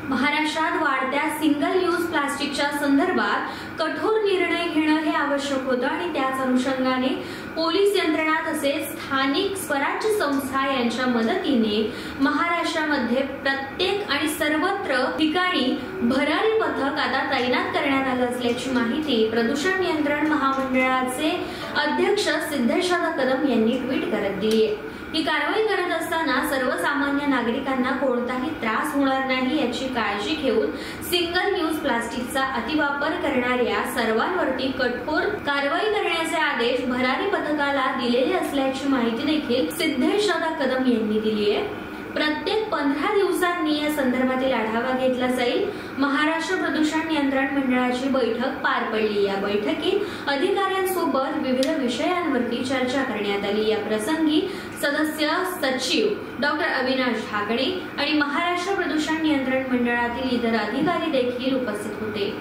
महाराष्ट्रात वाढत्या single use प्लास्टिकच्या संदर्भात कठोर निर्णय घेणं हे आवश्यक होतं आणि त्याच अनुषंगाने पोलीस यंत्रणा तसेच स्थानिक स्वराज्य संस्था यांच्या मदतीने महाराष्ट्रामध्ये प्रत्येक आणि सर्वत्र ठिकाणी भरारी पथक आता तैनात करण्यात आलं असल्याची माहिती प्रदूषण नियंत्रण महामंडळाचे अध्यक्ष सिद्धेश्वर कदम यांनी ट्विट करत दिली आहे। ही कारवाई करत असताना सर्वसामान्य नागरिकांना कोणताही त्रास होणार नाही याची काळजी घेऊन सिंगल यूज प्लास्टिकचा अतिवापर करणाऱ्या सर्वांवरती कठोर कारवाई करण्याचे आदेश भरारी पथकाला दिलेले असल्याची माहिती देखील सिद्धेश्वर कदम यांनी दिली आहे। प्रत्येक 15 दिवसांनी या संदर्भातील आढावा घेतला जाईल। महाराष्ट्र प्रदूषण नियंत्रण मंडळाची बैठक पार पडली। या बैठकीत अधिकाऱ्यांसोबत विविध विषयांवरती चर्चा करण्यात आली। या प्रसंगी सदस्य सचिव डॉक्टर अविनाश ढाकणे आणि महाराष्ट्र प्रदूषण नियंत्रण मंडळातील इतर अधिकारी देखील उपस्थित होते।